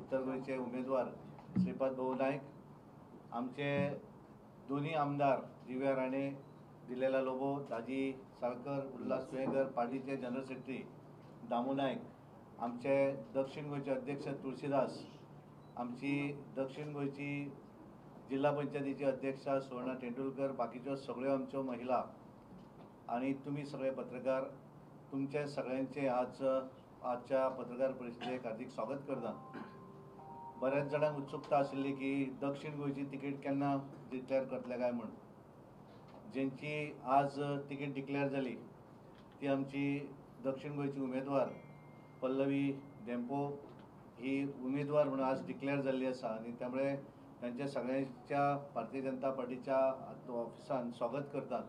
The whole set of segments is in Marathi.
उत्तर गोयचे उमेदवार श्रीपाद भाऊ नायक, आमचे दोन्ही आमदार दिव्या राणे, दिलेला लोबो, दाजी साळकर, उल्हास वेंगर, पार्टीचे जनरल सेक्रेटरी दामू नायक, आमचे दक्षिण गोयचे अध्यक्ष तुळशीदास, आमची दक्षिण गोयची जिल्हा पंचायतीची अध्यक्षा सुवर्णा तेंडुलकर, बाकीच्यो सगळ्यो आमच्यो महिला आणि तुम्ही सगळे पत्रकार, तुमचे सगळ्यांचे आजच्या पत्रकार परिषदेक हार्दिक स्वागत करता. बऱ्याच जाणांक उत्सुकता आशिल्ली की दक्षिण गोयची तिकीट केन्ना डिक्लेअर करतले काय म्हण. ज्यांची आज तिकीट डिक्लेअर जाली ती आमची दक्षिण गोयची उमेदवार पल्लवी धेंपो ही उमेदवार म्हणून आज डिक्लेअर जाल्ली आसा आणि त्यामुळे त्यांच्या सगळ्यांच्या भारतीय जनता पार्टीच्या ऑफिसान स्वागत करतात.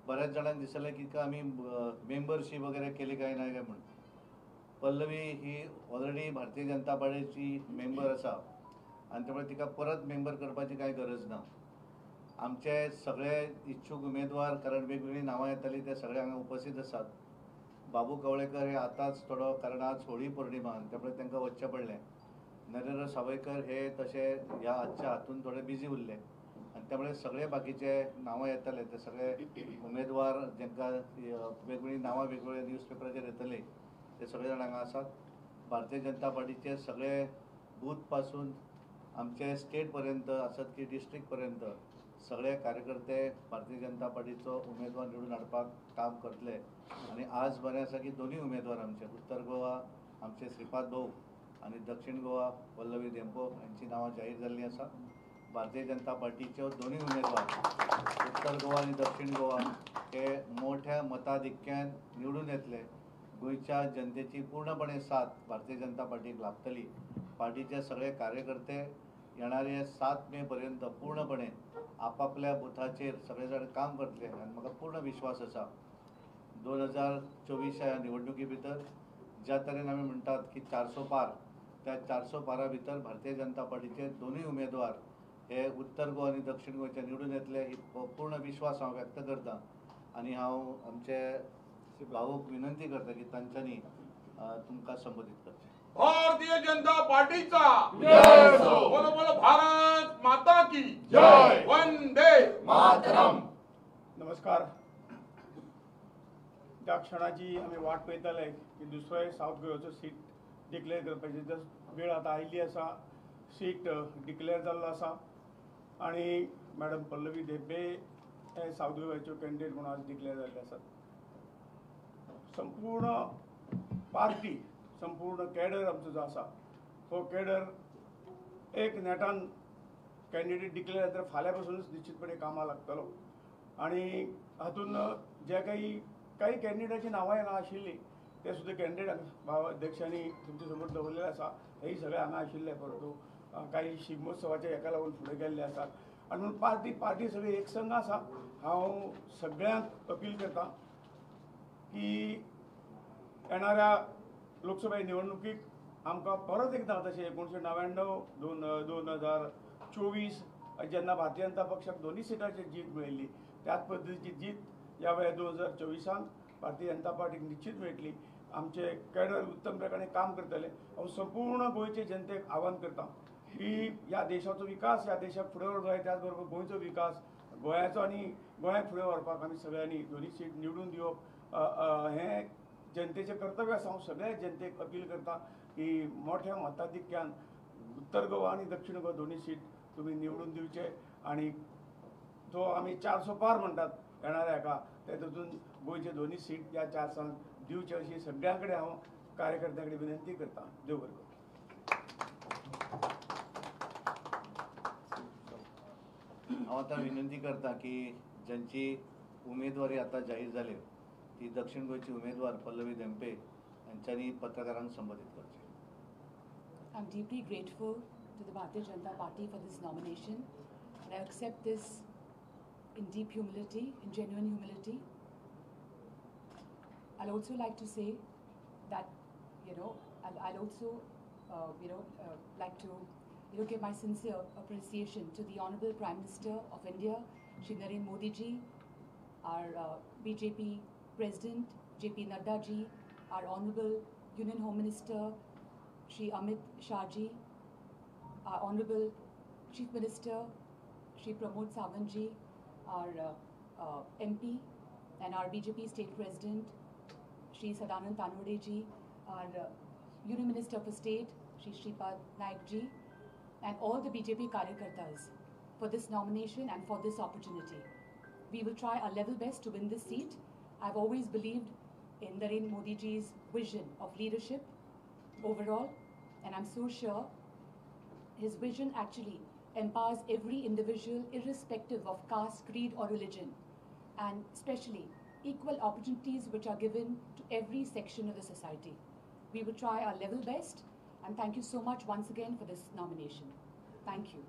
बऱ्याच जाणांक दिसलें की आम्ही मेंबरशीप वगैरे केली काय नाही काय म्हणून. पल्लवी ही ऑलरेडी भारतीय जनता पार्टीची मेंबर आसा आणि त्यामुळे तिका परत मेंबर करपाची काय गरज ना. आमचे सगळे इच्छुक उमेदवार, कारण वेगवेगळी नावां येताली ते सगळे हांगा उपस्थित आसात. बाबू कवळेकर हे आताच थोडो, कारण आज होळी पौर्णिमा त्यामुळे तांकां वचचें पडलें. नरेंद्र सावयकर हे तसे ह्या आजच्या हातून थोडे बिजी उरले आणि त्यामुळे सगळे बाकीचे नावां येताले ते सगळे उमेदवार जांकां वेगवेगळी नावां वेगवेगळ्या न्यूजपेपराचेर येतले ते सगळे जाण हांगा आसात. भारतीय जनता पार्टीचे सगळे बूथ पासून आमचे स्टेट पर्यंत आसात की डिस्ट्रिक्ट पर्यंत सगळे कार्यकर्ते भारतीय जनता पार्टीचो उमेदवार निवडून हाडपाक काम करतले. आणि आज बरें आसा की दोन्ही उमेदवार आमचे उत्तर गोवा आमचे श्रीपाद भाऊ आणि दक्षिण गोवा पल्लवी धेंपो यांची नावां जाहीर जाल्ली आसा. भारतीय जनता पार्टीचे दोन्ही उमेदवार उत्तर गोवा आणि दक्षिण गोवा हे मोठ्या मताधिक्यान निवडून येतले. गोयच्या जनतेची पूर्णपणे साथ भारतीय जनता पार्टीक लाभतली. पार्टीचे सगळे कार्यकर्ते येणारे 7 मे पर्यंत पूर्णपणे आपापल्या बुथाचेर सगळे जाण काम करतले आणि म्हाका पूर्ण विश्वास आसा 2024 ह्या निवडणुकी भितर ज्या तरेन आमी म्हणटात की 400 पार, त्या 400 पारा भितर भारतीय जनता पार्टीचे दोन्ही उमेदवार हे उत्तर गोवा आणि दक्षिण गोंयचे निवडून येतले ही पूर्ण विश्वास हांव व्यक्त करता. आणि हांव आमचे भाऊक विनंती करता की तांच्यांनी तुमकां संबोधित करचें. भारतीय जनता पार्टीचा जय हो. बोलो बोलो भारत माता की जय. वंदे मातरम. नमस्कार. त्या क्षणाची आम्ही वाट पळयताले की दुसरे साऊथ गोव्याचो सीट डिक्लेअर करपाची वेळ आता आयिल्ली आसा. सीट डिक्लेअर जाल्लो आसा आणि मॅडम पल्लवी धेंपे हे साऊथ गोव्याच्यो कॅन्डिडेट म्हणून आज डिक्लेअर जाल्ले आसात. संपूर्ण पार्टी, संपूर्ण कॅडर आमचो जो आसा तो कॅडर एक नेटान कॅन्डिडेट डिक्लेअर जाल्यार फाल्यां पासूनच निश्चितपणे कामां लागतलो. आणि हातून जे काही कॅन्डिडेटाची नांवां हांगा आशिल्लीं ते सुद्धा कॅन्डिडेट भाव अध्यक्षांनी तुमचे समोर दवरलेले आसा. हेही सगळे हांगा आशिल्ले, परंतु काही शिगमोत्सवाचे हेका लागून फुडें गेल्ले आसात. आनी म्हणून पार्टी सगळी एकसंघ आसा. हांव सगळ्यांक अपील करता की येणाऱ्या लोकसभा निवडणुकीक आमकां परत एकदां तशें 1999 2024 जेन्ना भारतीय जनता पक्षाक दोन्ही सिटांचेर जीत मेळिल्ली त्याच पद्दतीची जीत ह्या वेळार 2024 भारतीय जनता पार्टीक निश्चित मेळटली. आमचे कॅडर उत्तम प्रकारे काम करतले. हांव संपूर्ण गोंयचे जनतेक आवाहन करता की ह्या देशाचो विकास, ह्या देशाक फुडें व्हरपाक जाय, त्याच बरोबर गोंयचो विकास, गोंयाचो आनी गोंयाक फुडें व्हरपाक आमी सगळ्यांनी दोन्ही सीट निवडून दिवप हें जनतेचें कर्तव्य आसा. हांव सगळ्या जनतेक अपील करता की मोठ्या मताधिक्यान उत्तर गोवा आनी दक्षिण गोवा दोन्ही सीट तुमी निवडून दिवचे. आणि जो आमी 400 पार म्हणटात येणाऱ्या हाका ते तातूंत गोंयचे दोन्ही सीट ह्या 400 दिवचे अशी सगळ्यां कडेन हांव कार्यकर्त्यां कडेन विनंती करता. देव बरें करूं. हांव आतां विनंती करता की ज्यांची उमेदवारी आता जाहीर जाली ती दक्षिण गोंयची उमेदवार पल्लवी धेंपे यांच्यांनी पत्रकारांक संबोधित करचें. I'm deeply grateful to the Bharatiya Janata Party for this nomination, and I accept this in deep humility, in genuine humility. I'll also like to say that, I'll also, like to, give my sincere appreciation to the Honorable Prime Minister of India, Shri Narendra Modi ji, our BJP President, JP Nadda ji, our Honorable Union Home Minister, Shri Amit Shahji, our Honorable Chief Minister, Shri Pramod Sawantji, our MP and our BJP State President, Shri Sadanand Tanodeji, our Union Minister for State, Shri Shripad Naikji, and all the BJP Karyakartas for this nomination and for this opportunity. We will try our level best to win this seat. I've always believed in Narendra Modi ji's vision of leadership overall, and I'm so sure his vision actually empowers every individual irrespective of caste, creed or religion, and especially equal opportunities which are given to every section of the society. We will try our level best, and thank you so much once again for this nomination. Thank you.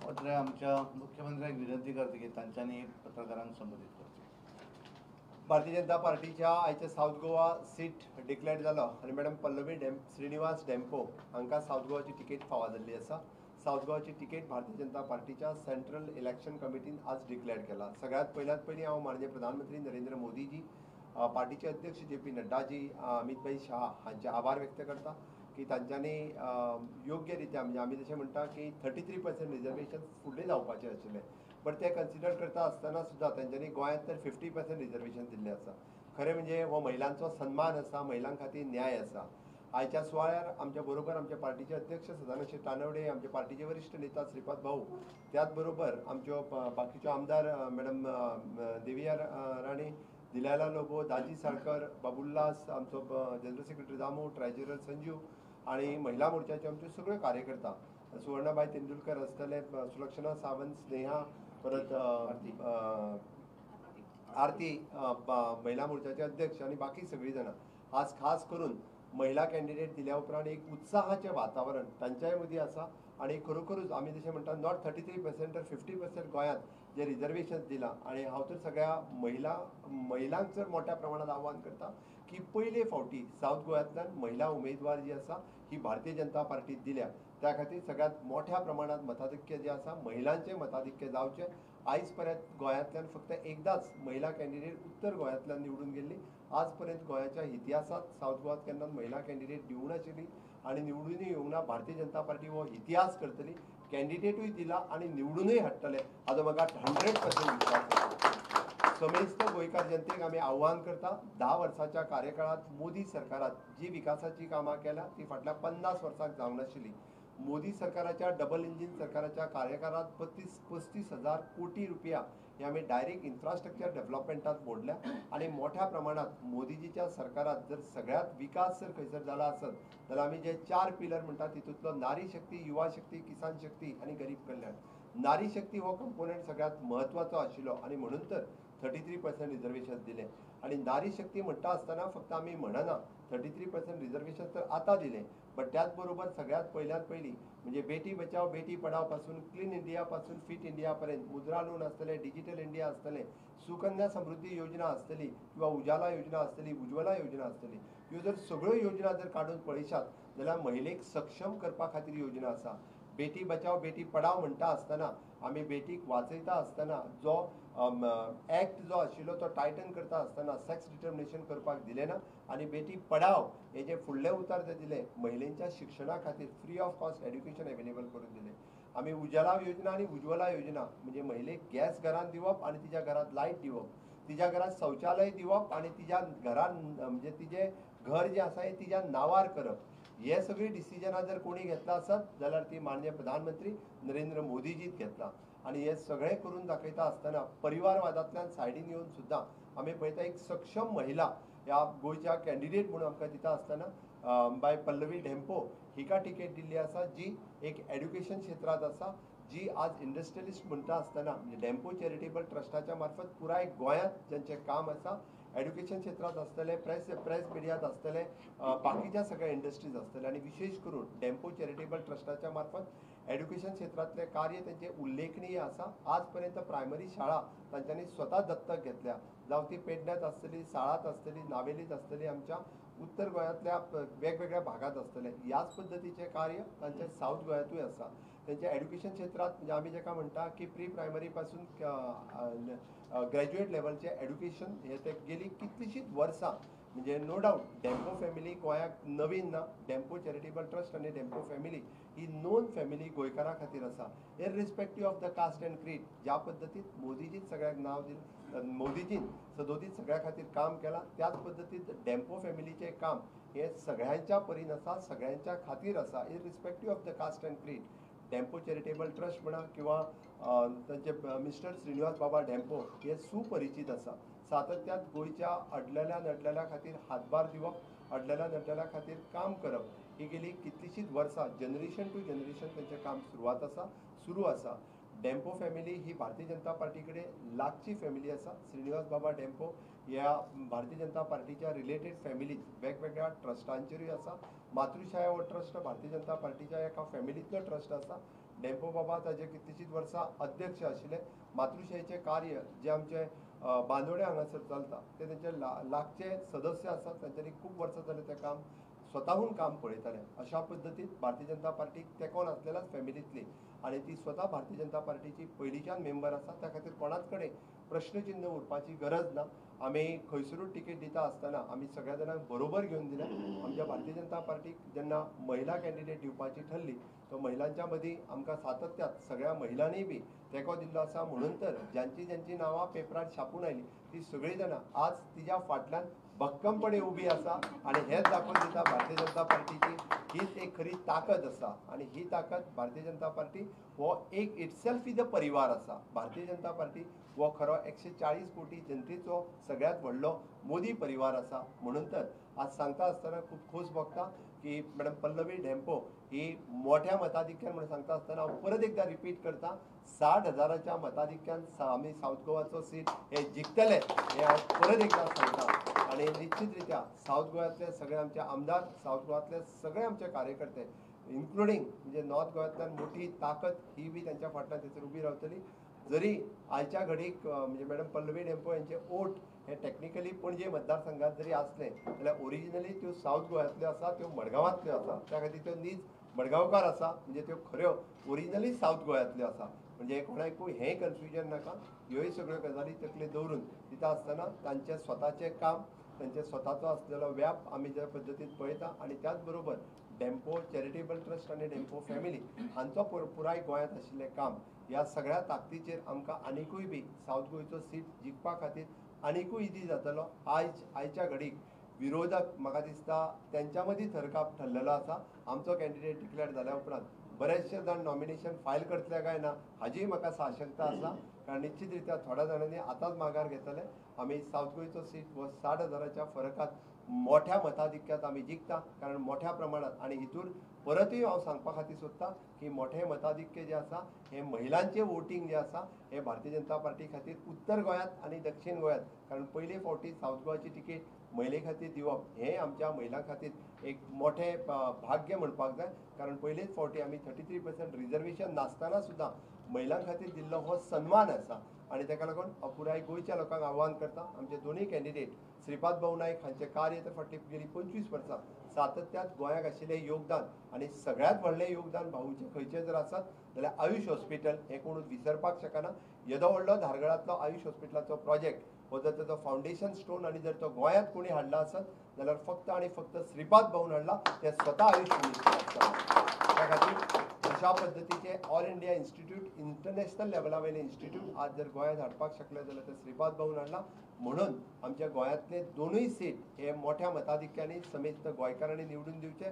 मात्र आमच्या मुख्यमंत्र्यांक विनंती करता की तांच्यांनी पत्रकारांक संबोधित करचें. भारतीय जनता पार्टीच्या आयच्या साऊथ गोवा सीट डिक्लेअर जालो आनी मॅडम पल्लवी श्रीनिवास डेम्पो हांकां साऊथ गोवाची तिकेट फावो जाल्ली आसा. साऊथ गोवाची तिकेट भारतीय जनता पार्टीच्या सेंट्रल इलेक्शन कमिटीन आज डिक्लेअर केला. सगळ्यात पयलीं हांव माननीय प्रधानमंत्री नरेंद्र मोदीजी, पार्टीचे अध्यक्ष JP नड्डाजी, अमित भाई शाह हांचे आभार व्यक्त करता की तांच्यांनी योग्य रित्या म्हणजे आमी जशें म्हणटा की 33% रिजर्वेशन फुडलें जावपाचें आशिल्लें, बट ते कन्सिडर करता आसतना सुद्दां तांच्यांनी गोंयांत तर 50% रिजर्वेशन दिल्लें आसा. खरें म्हणजे हो महिलांचो सन्मान आसा, महिलां खातीर न्याय आसा. आयच्या सुवाळ्यार आमच्या बरोबर आमच्या पार्टीचे अध्यक्ष सदानंद शेट तानवडे, आमचे पार्टीचे वरिश्ठ नेता श्रीपाद भाऊ, त्याच बरोबर आमच्यो बाकीच्यो आमदार मॅडम देविया राणी, दिलायला लोबो, दाजी साळकर, बाबुल्लास, आमचो general secretary Damu, treasurer Sanju आणि महिला मोर्चाचे आमचे सगळे कार्यकर्ता, सुवर्णाबाई तेंडुलकर आसतले, सुलक्षणा सावंत, स्नेहा, परत आरती, महिला मोर्चाचे अध्यक्ष आणि बाकी सगळी जाणां आज खास करून महिला कॅन्डिडेट दिल्या उपरांत एक उत्साहाचें वातावरण तांच्याय मदीं आसा. आणि खरोखरूच आमी जशें म्हणटा नॉट 33% तर 50% गोंयांत जे रिजर्वेशन दिलां. आणि हांव तर सगळ्या महिलांक जर मोठ्या प्रमाणात आव्हान करता की पयले फावटी साऊथ गोंयांतल्यान महिला उमेदवार जी आसा ही भारतीय जनता पार्टीत दिल्या. त्या खातीर सगळ्यात मोठ्या प्रमाणात मताधिक्य जे आसा महिलांचें मताधिक्य जावचें. आयज पर्यंत गोंयांतल्यान फक्त एकदाच महिला कॅन्डिडेट उत्तर गोंयांतल्यान निवडून गेल्ली. आज पर्यंत गोंयाच्या इतिहासांत साऊथ गोंयांत केन्ना महिला कॅन्डिडेट निवडून नाशिल्ली आणि निवडूनय येवंक ना. भारतीय जनता पार्टी हो इतिहास करतली. कॅन्डिडेटूय दिला आणि निवडूनय हाडटले हाचो म्हाका 100% विश्वास आसा. समेस्त गोंयकार जनतेक आमी आव्हान करता, 10 वर्साच्या कार्यकाळात मोदी सरकारात जी विकासाची कामां केल्या ती फाटल्या 50 वर्सांक जावंक नाशिल्ली. मोदी सरकाराच्या डबल इंजिन सरकाराच्या कार्यकाळात 35,000 कोटी रुपया हे आमी डायरेक्ट इन्फ्रास्ट्रक्चर डेव्हलपमेंटात मोडल्या. आणि मोठ्या प्रमाणात मोदीजीच्या सरकारात जर सगळ्यात विकास जर खंयसर जाला आसत जाल्यार आमी जे 4 पिलर म्हणटा तितूंतलो नारी शक्ती, युवा शक्ती, किसान शक्ती आणि गरीब कल्याण. नारी शक्ती हो कंपोनंट सगळ्यात म्हत्वाचो आशिल्लो आणि म्हणून तर 33% रिजर्वेशन दिलें. आणि नारी शक्ती म्हणटा आसतना फक्त आमी म्हणना 33% रिजर्वेशन तर आतां दिलें, बट त्याच बरोबर सगळ्यात पयल्यात पयली म्हणजे बेटी बचाव बेटी पढाव पासून क्लीन इंडिया पासून फिट इंडिया पर्यंत मुद्रा लोन आसतले, डिजिटल इंडिया आसतले, सुकन्या समृद्धी योजना आसतली किंवा उजाला योजना आसतली, उज्ज्वला योजना आसतली. ह्यो जर सगळ्यो योजना जर काडून पळयशात जाल्यार महिलेक सक्षम करपा खातीर योजना आसा. बेटी बचाव बेटी पढाव म्हणटा आसतना आमी बेटीक वाचयता आसतना जो एक्ट जो आशिल्लो तो टायटन करता आसतना सेक्स डिटर्मिनेशन करपाक दिलें ना. आणि बेटी पढाव हे जे फुडले उतार जे दिले महिलांच्या शिक्षणा खातीर free of cost education available करून दिले. आमी उजाला योजना आणि उज्ज्वला योजना म्हणजे महिलेक गॅस घरांत दिवप आणि तिच्या घरात लायट दिवप, तिच्या घरात शौचालय दिवप आणि तिच्या घरान म्हणजे तिचे घर जे आसा हे तिच्या नांवार करप. हे सगळी डिसिजनां जर कोणी घेतला आसत जाल्यार ती माननीय प्रधानमंत्री नरेंद्र मोदीजीत घेतला. आणि हे सगळें करून दाखयता आसतना परिवारवादांतल्यान सायडीन येवन सुद्दां आमी पळयता एक सक्षम महिला ह्या गोंयच्या कॅन्डिडेट म्हणून आमकां दिता आसतना बाय पल्लवी डेम्पो हिका टिकेट दिल्ली आसा जी एक एड्युकेशन क्षेत्रांत आसा, जी आज इंडस्ट्रियलिस्ट म्हणटा आसतना म्हणजे डेम्पो चॅरिटेबल ट्रस्टाच्या मार्फत पुराय गोंयांत जेंचें काम आसा एड्युकेशन क्षेत्रांत आसतले, प्रेस मिडियांत आसतले, बाकीच्या सगळ्या इंडस्ट्रीज आसतले आणि विशेष करून डेम्पो चॅरिटेबल ट्रस्टाच्या मार्फत एड्युकेशन क्षेत्रांतले कार्य तेंचे उल्लेखनीय आसा. आज पर्यंत प्रायमरी शाळा तांच्यांनी स्वता दत्तक घेतल्या, जावं ती पेडण्यात आसतली, साळात आसतली, नावेलीत आसतली, आमच्या उत्तर गोंयांतल्या वेगवेगळ्या भागात आसतले. ह्याच पद्दतीचें कार्य तांचे साऊथ गोंयांतूय आसा. तेंच्या एड्युकेशन क्षेत्रांत म्हणजे आमी जेका म्हणटा की प्री प्रायमरी पासून ग्रॅज्युएट लेवलचे एड्युकेशन हे ते गेली कितलीशींच वर्सां म्हणजे नो डाऊट डेम्पो फॅमिली गोंयाक नवीन ना. डेम्पो चॅरिटेबल ट्रस्ट आनी डेम्पो फॅमिली ही नोन फॅमिली गोंयकारां खातीर आसा, इररिस्पेक्टीव ऑफ द कास्ट एंड क्रीड. ज्या पद्दतीन मोदीजीन सगळ्यांक नांव दिलें, मोदीजीन सदोदीत सगळ्या खातीर काम केलां, त्याच पद्दतीन डेम्पो फॅमिलीचें काम हे सगळ्यांच्या परीन आसा, सगळ्यांच्या खातीर आसा, इररिस्पेक्टीव ऑफ द कास्ट एंड क्रीड. डेम्पो चॅरिटेबल ट्रस्ट म्हणा किंवा तांचे मिस्टर श्रीनिवास बाबा डेम्पो हे सुपरिचीत आसा. सातत्यान गोंयच्या अडलेल्या नडलेल्या खातीर हातभार दिवप, अडलेल्या नडलेल्या खातीर काम करप, ही गेली कितलीशींच वर्सां जनरेशन टू जनरेशन तांचें काम सुरू आसा. डेम्पो फॅमिली ही भारतीय जनता पार्टी कडेन लागची फॅमिली आसा. श्रीनिवास बाबा डेम्पो ह्या भारतीय जनता पार्टीच्या रिलेटेड फॅमिलीज वेगवेगळ्या ट्रस्टांचेरूय आसा. मातृछाया हो ट्रस्ट भारतीय जनता पार्टीच्या एका फॅमिलींतलो ट्रस्ट आसा. डेम्पो बाबा ताजे कितलीशींच वर्सां अध्यक्ष आशिल्ले. मातृछायेचें कार्य जे आमचे बांदोडे हांगासर चलता ते तेंचे लागचे सदस्य आसात. तांच्यांनी खूब वर्सां जालें तें काम स्वताहून काम पळयताले. अशा पद्दतीन भारतीय जनता पार्टीक तेंको नासलेल्याच फॅमिलींतली आनी ती स्वता भारतीय जनता पार्टीची पयलींच्यान मेंबर आसा. त्या खातीर कोणाच कडेन प्रश्नचिन्ह उरपाची गरज ना. आमी खंयसरूच टिकेट दिता आसतना आमी सगळ्या जाणांक बरोबर घेवन दिल्या. आमच्या भारतीय जनता पार्टीक जेन्ना महिला कॅन्डिडेट दिवपाची ठरली तो महिलांच्या मदीं आमकां सातत्यात सगळ्या महिलांनी बी तेंको दिल्लो आसा. म्हणून तर ज्यांची नांवां पेपरार छापून आयलीं ती सगळीं जाणां आज तिच्या फाटल्यान भक्कमपणे उबी आसा आनी हेच दाखोवन दिता भारतीय जनता पार्टीची हीच एक खरी ताकद आसा. आनी ही ताकद भारतीय जनता पार्टी हो एक इटसेल्फ इज अ परिवार आसा. भारतीय जनता पार्टी हो खरो 140 कोटी जनतेचो सगळ्यात व्हडलो मोदी परिवार आसा. म्हणून तर आज सांगता आसतना खूब खोस भोगता की मॅडम पल्लवी डेम्पो ही मोठ्या मताधिक्यान म्हणून सांगता आसतना हांव परत एकदा रिपीट करता, 60,000च्या मताधिक्यान आमी साऊथ गोवाचो सीट हे जिखतले हे हांव परत एकदा सांगता. आनी निश्चित रित्या साऊथ गोव्यातले सगळे आमचे आमदार, साऊथ गोव्यातले सगळे आमचे कार्यकर्ते इन्क्लुडींग म्हणजे नॉर्थ गोव्यातल्यान मोठी ताकद ही बी त्यांच्या फाटल्यान थंयसर उबी रावतली. जरी आयच्या घडीक म्हणजे मॅडम पल्लवी डेम्पो यांचे ओट हे टेक्निकली पणजे मतदारसंघात जरी असले जाल्यार ओरिजिनली त्यो साऊथ गोव्यातल्यो आसा, त्यो मडगांवांतल्यो आसा. त्या खातीर त्यो नीज मडगांवकार आसा, म्हणजे त्यो खऱ्यो ओरिजिनली साऊथ गोव्यातल्यो आसा. म्हणजे कोणाकूय हें कन्फ्युजन नाका. ह्योय सगळ्यो गजाली तकलेंत दवरून दिता आसतना तांचें स्वताचें काम, तांचे स्वताचो आसलेलो व्याप आमी ज्या पद्दतीन पळयता आनी त्याच बरोबर डेम्पो चॅरिटेबल ट्रस्ट आनी डेम्पो फॅमिली हांचो पुराय गोंयांत आशिल्लें काम ह्या सगळ्या ताकदीचेर आमकां आनिकूय बी साऊथ गोंयचो सीट जिखपा खातीर आनिकूय इजी जातलो. आयच्या घडीक विरोधक म्हाका दिसता त्यांच्या मदीं थरकाप ठरलेलो आसा. आमचो कॅन्डिडेट डिक्लेअर जाल्या उपरांत बरेचशे जाण नॉमिनेशन फायल करतले काय ना हाजी म्हाका साशंकता आसा. कारण निश्चित रित्या थोड्या जाणांनी आतांच माघार घेतले. आमी साऊथ गोंयचो सीट हो 60,000च्या फरकात मोठ्या मताधिक्यात आमी जिखता. कारण मोठ्या प्रमाणात आनी हितून परतूय हांव सांगपा खातीर सोदता की मोठे मताधिक्य जे आसा हे महिलांचे वोटींग जे आसा हे भारतीय जनता पार्टी खातीर उत्तर गोंयांत आनी दक्षिण गोंयांत, कारण पयले फावटी साऊथ गोवाची तिकेट महिले खातीर दिवप हे आमच्या महिलां खातीर एक मोठे भाग्य म्हणपाक जाय. कारण पयलेच फावटी आमी 33% रिजर्वेशन नासतना सुद्दां महिलां खातीर दिल्लो हो सन्मान आसा. आनी ताका लागून पुराय गोंयच्या लोकांक आव्हान करता, आमचे दोनूय कॅन्डिडेट श्रीपाद भाऊ नायक हांचे कार्य तर फाटली गेली 25 वर्सां सातत्यात गोंयाक आशिल्लें योगदान आनी सगळ्यात व्हडलें योगदान भाऊचें खंयचें जर आसत जाल्यार आयुष हॉस्पिटल हें कोणूच विसरपाक शकना. येदो व्हडलो धारगळांतलो आयुष हॉस्पिटलाचो प्रोजेक्ट हो जर ताचो फावंडेशन स्टोन आनी जर तो गोंयांत कोणी हाडला आसत जाल्यार फक्त आनी फक्त श्रीपाद भाऊन हाडला. ते स्वता आयुष मिनिस्टर आसता. त्या खातीर अशा पद्दतीचे ऑल इंडिया इन्स्टिट्यूट इंटरनॅशनल लेवला वयले इन्स्टिट्यूट आज जर गोंयांत हाडपाक शकले जाल्यार ते श्रीपाद भाऊन हाडला. म्हणून आमच्या गोंयांतले दोनूय सीट हे मोठ्या मताधिक्यांनी समेस्त गोंयकारांनी निवडून दिवचे.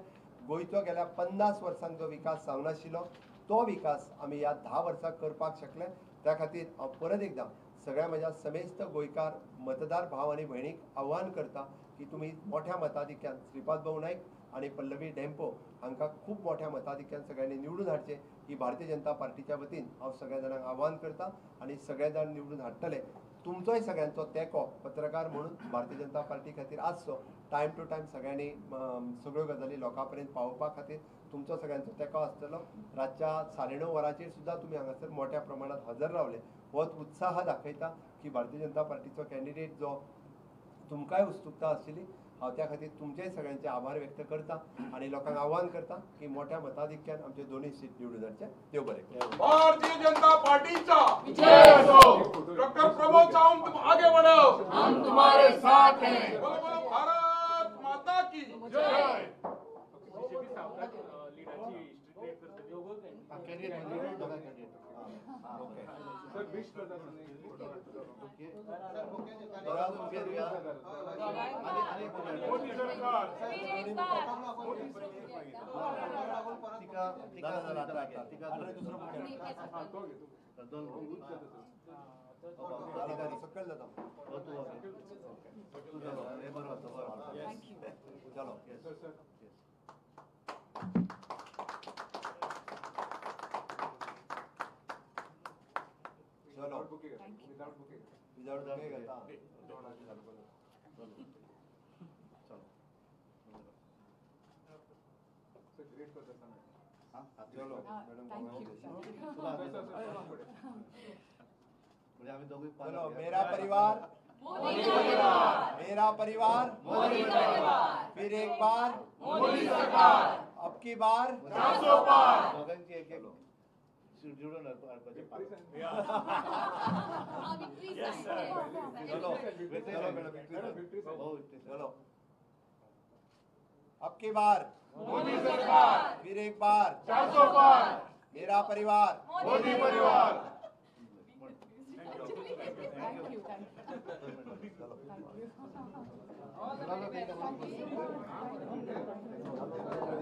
गोंयचो गेल्या 50 वर्सांक जो विकास जावनाशिल्लो तो विकास आमी ह्या 10 वर्सांक करपाक शकले. त्या खातीर हांव परत एकदा सगळ्या म्हज्या समेस्त गोंयकार मतदार भाव आनी भयणीक आव्हान करता की तुमी मोठ्या मताधिक्यान श्रीपाद भाऊ नायक आनी पल्लवी डेम्पो हांकां खूब मोठ्या मताधिक्यान सगळ्यांनी निवडून हाडचे ही भारतीय जनता पार्टीच्या वतीन हांव सगळ्या जाणांक आव्हान करता. आनी सगळे जाण निवडून हाडटले. तुमचोय सगळ्यांचो तेंको पत्रकार म्हणून भारतीय जनता पार्टी खातीर आसचो. टायम टू टायम सगळ्यांनी सगळ्यो गजाली लोकां पर्यंत पावोवपा खातीर तुमचो सगळ्यांचो तेंको आसतलो. रातच्या 9:30 वरांचेर सुद्दां तुमी हांगासर मोठ्या प्रमाणात हजर रावले. होच उत्साह दाखयता की भारतीय जनता पार्टीचो कॅन्डिडेट जो तुमकांय उत्सुकता आशिल्ली हांव त्या खातीर तुमचेय सगळ्यांचे आभार व्यक्त करता आनी लोकांक आव्हान करता की मोठ्या मताधिक्यान आमचे दोनूय सीट निवडून हाडचे. देव बरें. भारतीय जनता पार्टीचा विजय असो. डॉक्टर प्रमोद सावंत तुम आगे बढ़ो, हम तुम्हारे साथ हैं. बोलो बोलो भारत कॅन्डिडेट म्हणजे बघा कॅन्डिडेट ओके ओके बघा मुखे देऊया आणि मोदी सरकार टिका टिका टिका दुसरं मुखे दोन सकल जाता Thank you. चलो चलो Thank you. विदाउट बुके करता चलो मैडम Thank you. म्हणजे आम्ही दोघे चलो मेरा परिवार मोदी परिवार, मेरा परिवार मोदी परिवार, फिर एक बार मोदी सरकार अब की बार 400 पार दोघांची एक एक जुळून अडपाचे चलो चलो मॅडम हो चलो अब की बार मोदी सरकार फिर एक बार 400 पार मेरा परिवार मोदी परिवार Thank you. Thank you. चलो Thank you.